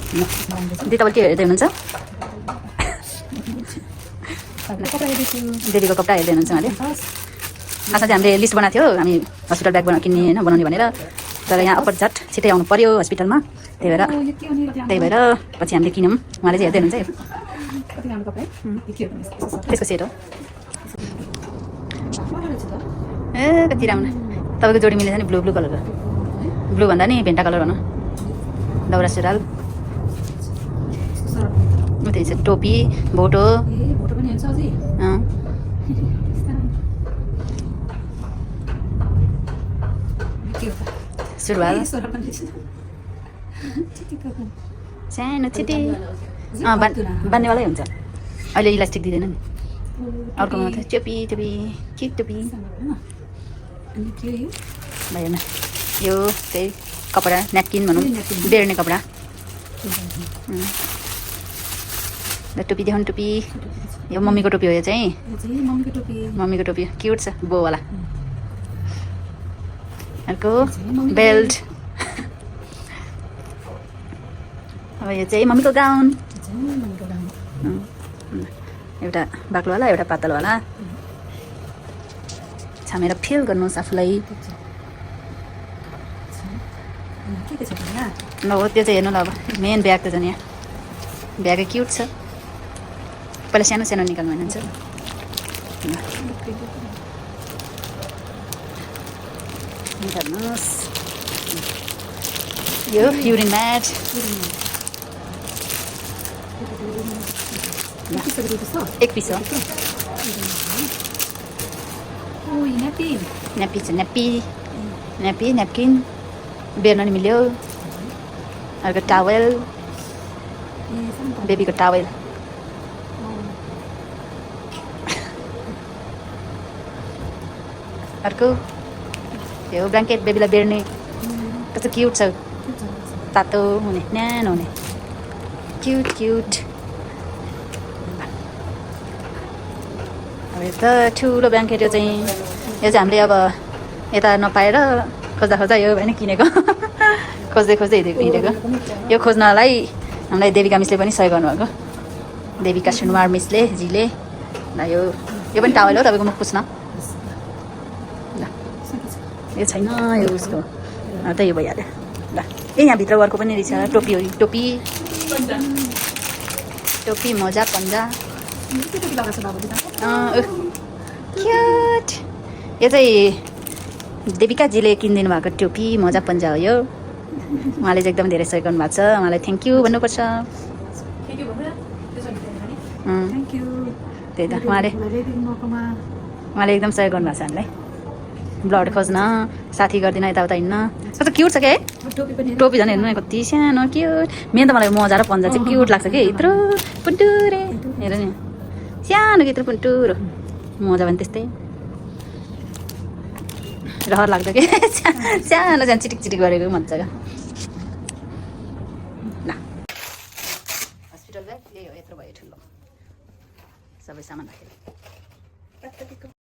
दिदी तपाईँ के हेर्दै हुनुहुन्छ देवीको कपडा हेर्दै हुनुहुन्छ उहाँले खासमा चाहिँ हामीले लिस्ट बनाएको थियो हामी हस्पिटल ब्याग किन्ने होइन बनाउने भनेर तर यहाँ अप्पर झट छिटै आउनु पर्यो हस्पिटलमा त्यही भएर पछि हामीले किन्यौँ उहाँले चाहिँ हेर्दै हुनुहुन्छ त्यसको सेट हो ए कति राम्रो तपाईँको जोडी मिलेछ नि ब्लू कलरको ब्लू भन्दा नि भेन्टा कलर भनौँ दौरा सुरुवाल त्यही छ टोपी भोटो सुरुवाल सानो छिटी बान्नेवालै हुन्छ अहिले इलास्टिक दिँदैन नि अर्कोमा त टोपी के टोपी भएन यो त्यही कपडा न्यापकिन भनौँ बेर्ने कपडा टोपी देखाउनु टोपी यो मम्मीको टोपी हो यो चाहिँ मम्मीको टोपी क्युट छ बोवाला अर्को बेल्ट अब यो चाहिँ मम्मीको गाउन एउटा बाक्लोवाला एउटा पातलवाला छामेर फिल गर्नुहोस् आफूलाई ल हो त्यो चाहिँ हेर्नु ल अब मेन ब्याग त झन् यहाँ ब्याग क्युट छ पहिला सानो सानो निकाल्नु भनिन्छ निकाल्नुहोस् यो युरिन म्याट एक पिस हो न्यापी छ न्यापकिन बेर्न नि मिल्यो अर्को टावेल बेबीको टावेल अर्को यो ब्ल्याङ्केट बेबीलाई बेर्ने कस्तो क्युट छ तातो हुने न्यानो हुने क्युट अब यो त ठुलो ब्ल्याङ्केट यो चाहिँ हामीले अब यता नपाएर खोज्दा यो होइन किनेको खोज्दै हिँडेको यो खोज्नलाई हामीलाई देविका मिसले पनि सहयोग गर्नुभएको देविका सुनवार मिसले जीले ल यो पनि टावेल हो तपाईँको मुख पुछ्न ल यो छैन यो उसको त यो भइहाल्यो ल ए यहाँभित्र अर्को पनि रहेछ टोपी हो टोपी मोजा पन्जा क्युट यो चाहिँ देविकाजीले किनिदिनु भएको टोपी मोजा पन्जा हो यो उहाँले चाहिँ एकदम धेरै सहयोग गर्नुभएको छ उहाँलाई थ्याङ्क यू भन्नुपर्छ त्यही त उहाँले एकदम सहयोग गर्नुभएको छ हामीलाई ब्लड खोज्न साथी गरिदिन यताउता हिँड्न कस्तो क्युट छ क्या है टोपी झन् हेर्नु कति सानो क्युट मेन त मलाई मोजा र पन्जा चाहिँ क्युट लाग्छ कि यत्रो पुन्टुरे हेर नि सानो कि यत्रो पुन्टुरो मोजा पनि त्यस्तै रहर लाग्छ कि सानो चिटिक गरेको मजाको ल हस्पिटल ब्याग यही हो यत्रो भयो ठुलो सबै सामान राखेर